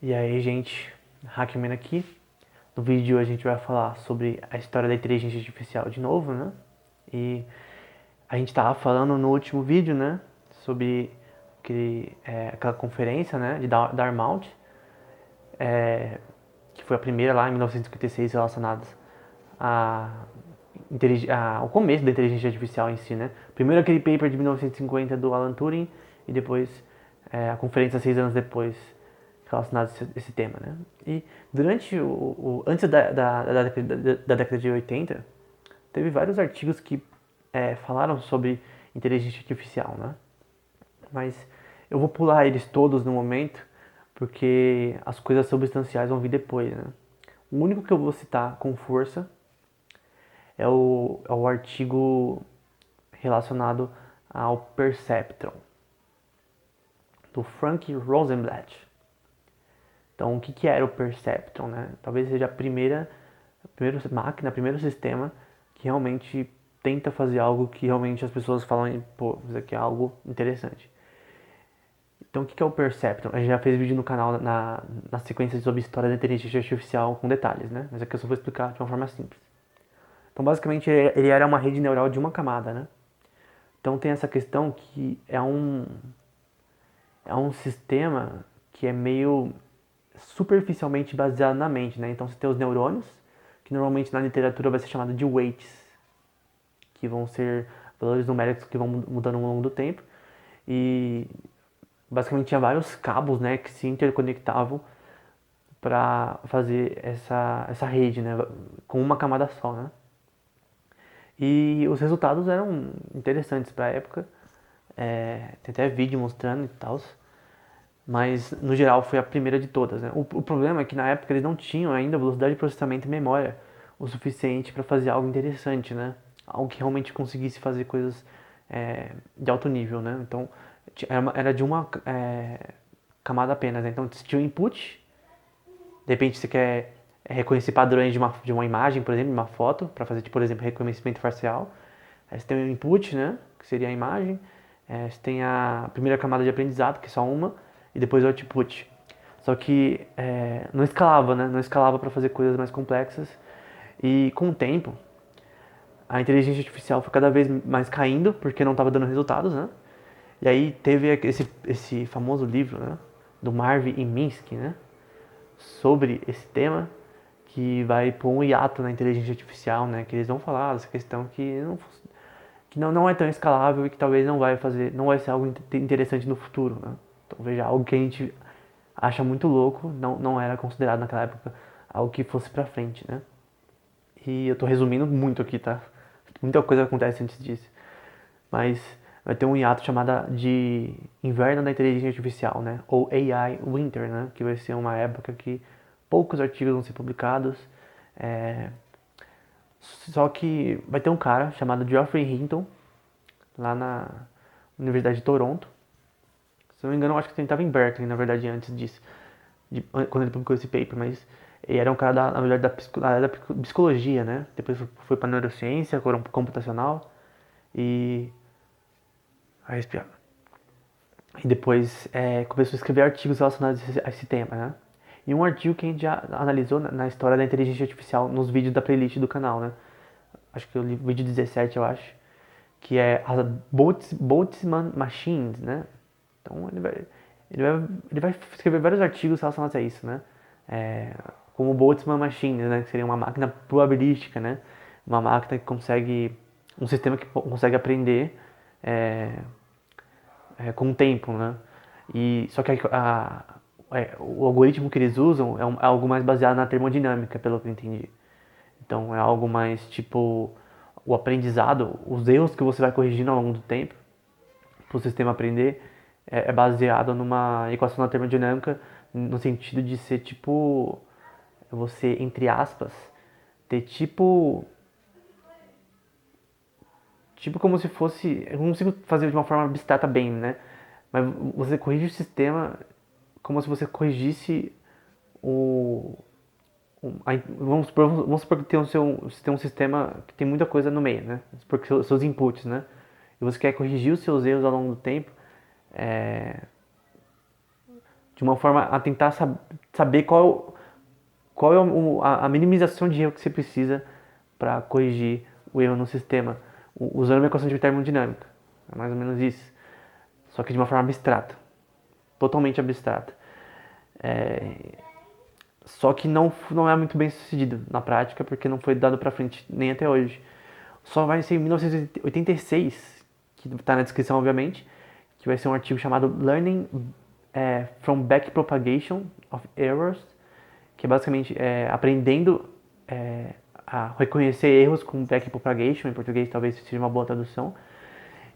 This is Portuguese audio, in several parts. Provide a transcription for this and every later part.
E aí, gente, Hackman aqui. No vídeo de hoje a gente vai falar sobre a história da inteligência artificial de novo, né? E a gente tava falando no último vídeo, né, sobre aquela conferência, né, de Dartmouth, que foi a primeira lá em 1956 relacionada ao começo da inteligência artificial em si, né? Primeiro aquele paper de 1950 do Alan Turing e depois a conferência 6 anos depois relacionado a esse tema, né? E durante antes da década de 80, teve vários artigos que falaram sobre inteligência artificial, né? Mas eu vou pular eles todos no momento, porque as coisas substanciais vão vir depois, né? O único que eu vou citar com força é o artigo relacionado ao perceptron, do Frank Rosenblatt. Então, o que era o perceptron, né? Talvez seja a primeira máquina, o primeiro sistema que realmente tenta fazer algo que realmente as pessoas falam, pô, isso aqui é algo interessante. Então, o que é o perceptron? A gente já fez vídeo no canal na sequência sobre história da inteligência artificial com detalhes, né? Mas aqui eu só vou explicar de uma forma simples. Então, basicamente, ele era uma rede neural de uma camada, né? Então, tem essa questão que é um sistema que é meio superficialmente baseado na mente, né? Então, você tem os neurônios, que normalmente na literatura vai ser chamado de weights, que vão ser valores numéricos que vão mudando ao longo do tempo. E basicamente tinha vários cabos, né, que se interconectavam para fazer essa rede, né, com uma camada só, né. E os resultados eram interessantes para a época, tem até vídeo mostrando e tal, mas no geral foi a primeira de todas, né. O problema é que na época eles não tinham ainda velocidade de processamento e memória o suficiente para fazer algo interessante, né, algo que realmente conseguisse fazer coisas de alto nível, né. Então era de uma camada apenas, né? Então você tinha o input, de repente você quer reconhecer padrões de uma imagem, por exemplo, de uma foto, para fazer, tipo, por exemplo, reconhecimento facial. Aí você tem o input, né, que seria a imagem. Você tem a primeira camada de aprendizado, que é só uma, e depois o output. Só que não escalava, né? Não escalava para fazer coisas mais complexas. E com o tempo, a inteligência artificial foi cada vez mais caindo, porque não estava dando resultados, né? E aí teve esse famoso livro, né, do Marvin e Minsky, né, sobre esse tema, que vai pôr um hiato na inteligência artificial, né, que eles vão falar dessa questão que não é tão escalável e que talvez não vai ser algo interessante no futuro, né. Então veja, algo que a gente acha muito louco, não era considerado naquela época algo que fosse pra frente, né. E eu tô resumindo muito aqui, tá? Muita coisa acontece antes disso. Mas vai ter um hiato chamado de Inverno da Inteligência Artificial, né? Ou AI Winter, né? Que vai ser uma época que poucos artigos vão ser publicados. É... Só que vai ter um cara chamado Geoffrey Hinton, lá na Universidade de Toronto. Se não me engano, eu acho que ele estava em Berkeley, na verdade, antes disso, quando ele publicou esse paper, mas ele era um cara, na verdade, da área da psicologia, né? Depois foi para neurociência, computacional e... Aí, respirar. E depois começou a escrever artigos relacionados a esse tema, né? E um artigo que a gente já analisou na história da inteligência artificial nos vídeos da playlist do canal, né? Acho que o vídeo 17, eu acho, que é as Boltzmann Machines, né? Então ele vai escrever vários artigos relacionados a isso, né? Como Boltzmann Machines, né? Que seria uma máquina probabilística, né? Uma máquina que consegue, um sistema que consegue aprender com o tempo, né? E só que o algoritmo que eles usam é algo mais baseado na termodinâmica, pelo que eu entendi. Então é algo mais tipo o aprendizado, os erros que você vai corrigindo ao longo do tempo para o sistema aprender é baseado numa equação da termodinâmica no sentido de ser tipo você, entre aspas, ter tipo como se fosse, eu não consigo fazer de uma forma abstrata bem, né? Mas você corrige o sistema como se você corrigisse o. Vamos supor que você tem um sistema que tem muita coisa no meio, né? Porque seus inputs, né? E você quer corrigir os seus erros ao longo do tempo de uma forma a tentar saber qual é a minimização de erro que você precisa para corrigir o erro no sistema, usando uma equação de termodinâmica. É mais ou menos isso. Só que de uma forma abstrata. Totalmente abstrata. Só que não é muito bem sucedido na prática, porque não foi dado para frente nem até hoje. Só vai ser em 1986, que está na descrição, obviamente, que vai ser um artigo chamado Learning from Backpropagation of Errors, que é basicamente aprendendo a reconhecer erros com backpropagation, em português talvez seja uma boa tradução.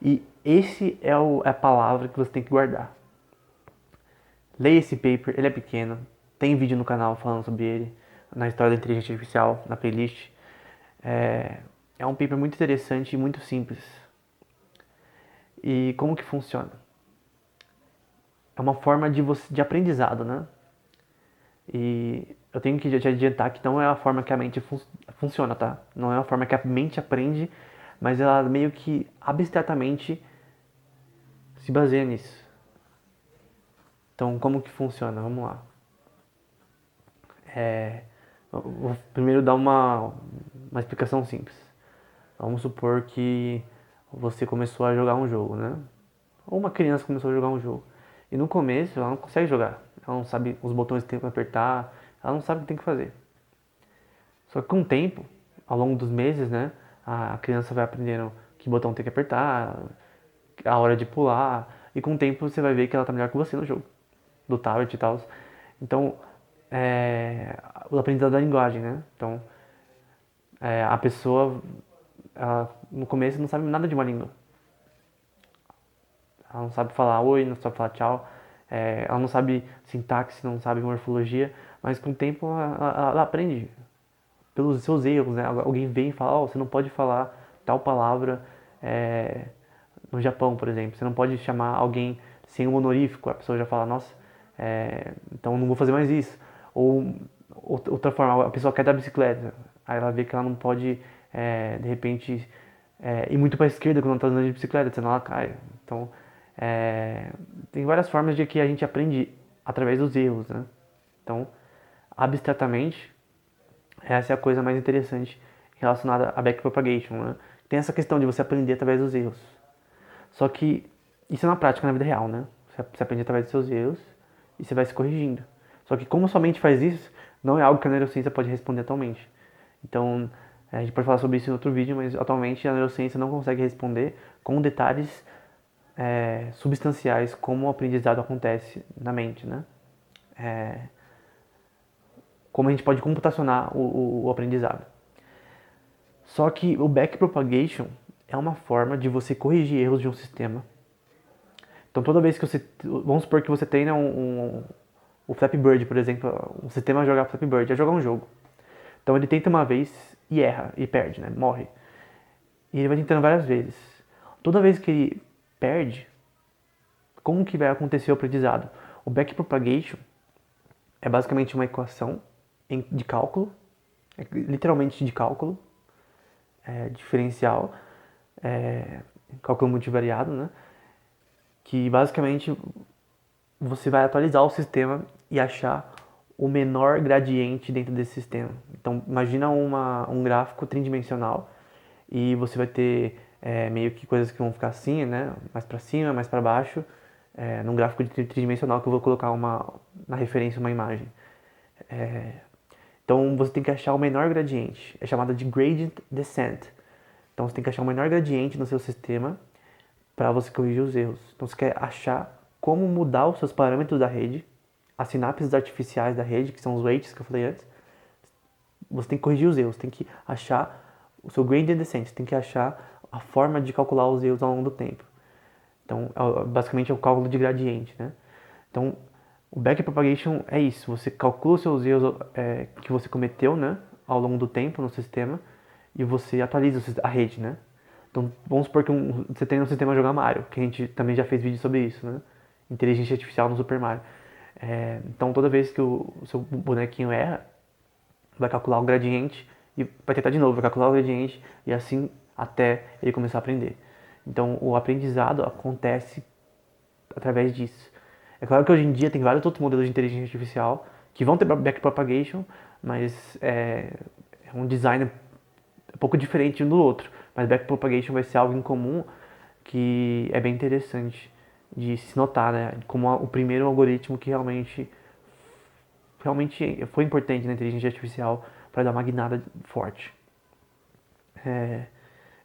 E esse é a palavra que você tem que guardar. Leia esse paper, ele é pequeno, tem vídeo no canal falando sobre ele, na história da inteligência artificial, na playlist. É um paper muito interessante e muito simples. E como que funciona? É uma forma de aprendizado, né? E eu tenho que te adiantar que não é a forma que a mente funciona, tá? Não é a forma que a mente aprende, mas ela meio que abstratamente se baseia nisso. Então, como que funciona? Vamos lá. Eu vou primeiro dar uma explicação simples. Vamos supor que você começou a jogar um jogo, né? Ou uma criança começou a jogar um jogo. E no começo ela não consegue jogar. Ela não sabe os botões que tem que apertar. Ela não sabe o que tem que fazer. Só que com o tempo, ao longo dos meses, né? A criança vai aprendendo que botão tem que apertar, a hora de pular. E com o tempo você vai ver que ela tá melhor que você no jogo. Do tablet e tal. Então, o aprendizado da linguagem, né? Então, a pessoa, no começo não sabe nada de uma língua. Ela não sabe falar oi, não sabe falar tchau. Ela não sabe sintaxe, não sabe morfologia. Mas com o tempo ela aprende pelos seus erros, né? Alguém vem e fala, você não pode falar tal palavra no Japão, por exemplo. Você não pode chamar alguém sem um honorífico. A pessoa já fala, nossa, então não vou fazer mais isso. Ou outra forma, a pessoa quer dar bicicleta. Aí ela vê que ela não pode, de repente, ir muito para a esquerda quando ela está andando de bicicleta, senão ela cai. Então, tem várias formas de que a gente aprende através dos erros, né? Então, abstratamente, essa é a coisa mais interessante relacionada a backpropagation, né? Tem essa questão de você aprender através dos erros. Só que isso é na prática, na vida real, né? Você aprende através dos seus erros e você vai se corrigindo. Só que como sua mente faz isso, não é algo que a neurociência pode responder atualmente. Então, a gente pode falar sobre isso em outro vídeo, mas atualmente a neurociência não consegue responder com detalhes substanciais como o aprendizado acontece na mente, né? Como a gente pode computacionar o aprendizado. Só que o backpropagation é uma forma de você corrigir erros de um sistema. Então toda vez que você, vamos supor que você treina o Flappy Bird, por exemplo, um sistema a jogar Flappy Bird, a jogar um jogo. Então ele tenta uma vez e erra, e perde, né? Morre. E ele vai tentando várias vezes. Toda vez que ele perde, como que vai acontecer o aprendizado? O backpropagation é basicamente uma equação de cálculo, literalmente de cálculo, diferencial, cálculo multivariado, né? Que basicamente você vai atualizar o sistema e achar o menor gradiente dentro desse sistema. Então imagina um gráfico tridimensional e você vai ter meio que coisas que vão ficar assim, né? Mais para cima, mais para baixo, num gráfico tridimensional que eu vou colocar na referência uma imagem. Então você tem que achar o menor gradiente, é chamada de gradient descent. Então você tem que achar o menor gradiente no seu sistema para você corrigir os erros. Então você quer achar como mudar os seus parâmetros da rede, as sinapses artificiais da rede, que são os weights que eu falei antes. Você tem que corrigir os erros, tem que achar o seu gradient descent, tem que achar a forma de calcular os erros ao longo do tempo. Então, basicamente é o cálculo de gradiente, né? Então, o backpropagation é isso, você calcula os seus erros que você cometeu, né, ao longo do tempo no sistema e você atualiza a rede, né? Então, vamos supor que você tem um sistema a jogar Mario, que a gente também já fez vídeo sobre isso, né? Inteligência artificial no Super Mario. Então, toda vez que o seu bonequinho erra, vai calcular o gradiente e vai tentar de novo, vai calcular o gradiente e assim até ele começar a aprender. Então, o aprendizado acontece através disso. É claro que hoje em dia tem vários outros modelos de inteligência artificial que vão ter backpropagation, mas é um design um pouco diferente um do outro. Mas backpropagation vai ser algo em comum que é bem interessante de se notar, né? Como o primeiro algoritmo que realmente foi importante na inteligência artificial para dar uma guinada forte.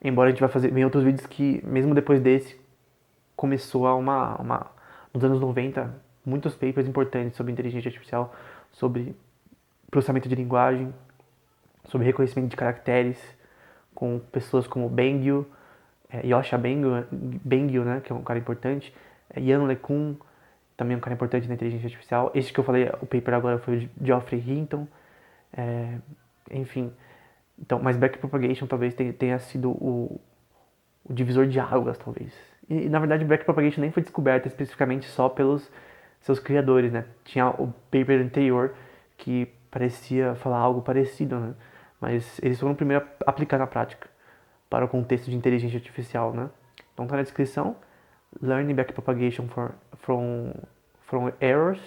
Embora a gente vai fazer em outros vídeos que, mesmo depois desse, começou a nos anos 90, muitos papers importantes sobre inteligência artificial, sobre processamento de linguagem, sobre reconhecimento de caracteres, com pessoas como Bengio, Yosha Bengio, né, que é um cara importante, Yann LeCun, também um cara importante na inteligência artificial. Este que eu falei, o paper agora foi o Geoffrey Hinton, enfim. Então, mas backpropagation talvez tenha sido o divisor de águas, talvez. E na verdade, backpropagation nem foi descoberta especificamente só pelos seus criadores, né? Tinha o paper anterior que parecia falar algo parecido, né? Mas eles foram o primeiro a aplicar na prática para o contexto de inteligência artificial, né? Então tá na descrição. Learning backpropagation from errors,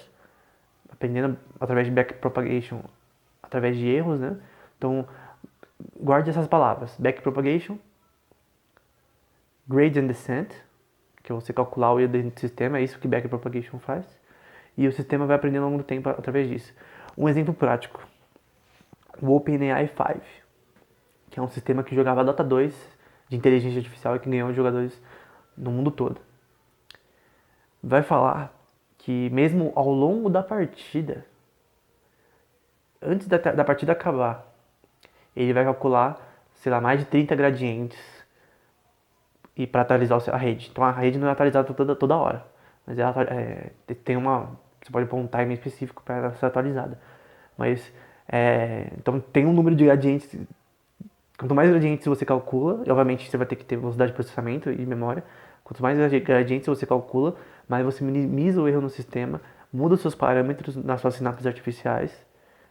aprendendo através de backpropagation, através de erros, né? Então guarde essas palavras: backpropagation, gradient descent, que é você calcular o erro dentro do sistema, é isso que backpropagation faz. E o sistema vai aprendendo ao longo do tempo através disso. Um exemplo prático: o OpenAI 5, que é um sistema que jogava Dota 2 de inteligência artificial e que ganhou jogadores no mundo todo. Vai falar que mesmo ao longo da partida, antes da partida acabar, ele vai calcular, sei lá, mais de 30 gradientes e para atualizar a rede. Então a rede não é atualizada toda hora, mas ela tem você pode pôr um timer específico para ela ser atualizada. Mas então tem um número de gradientes. Quanto mais gradientes você calcula, e obviamente você vai ter que ter velocidade de processamento e memória. Quanto mais gradientes você calcula, mais você minimiza o erro no sistema, muda os seus parâmetros nas suas sinapses artificiais,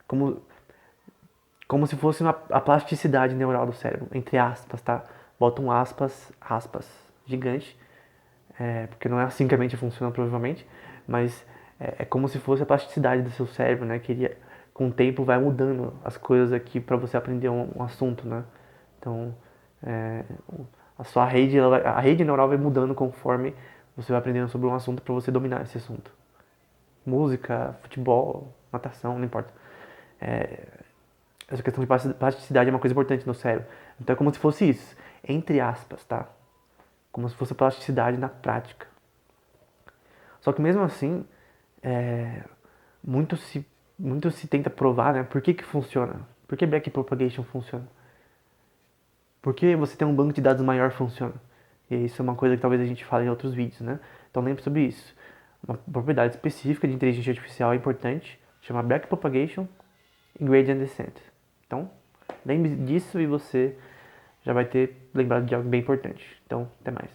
como se fosse a plasticidade neural do cérebro, entre aspas, tá? Bota um aspas gigante, porque não é assim que a mente funciona provavelmente, mas é como se fosse a plasticidade do seu cérebro, né? Que ele, com o tempo vai mudando as coisas aqui para você aprender um assunto, né? Então, a sua rede, a rede neural vai mudando conforme você vai aprendendo sobre um assunto para você dominar esse assunto. Música, futebol, natação, não importa. Essa questão de plasticidade é uma coisa importante no cérebro. Então é como se fosse isso, entre aspas, tá? Como se fosse plasticidade na prática. Só que mesmo assim, muito se tenta provar, né? Por que funciona? Por que backpropagation funciona? Por que você tem um banco de dados maior funciona? E isso é uma coisa que talvez a gente fale em outros vídeos, né? Então lembre sobre isso. Uma propriedade específica de inteligência artificial é importante, chama backpropagation e gradient descent. Então, lembre disso e você já vai ter lembrado de algo bem importante. Então, até mais.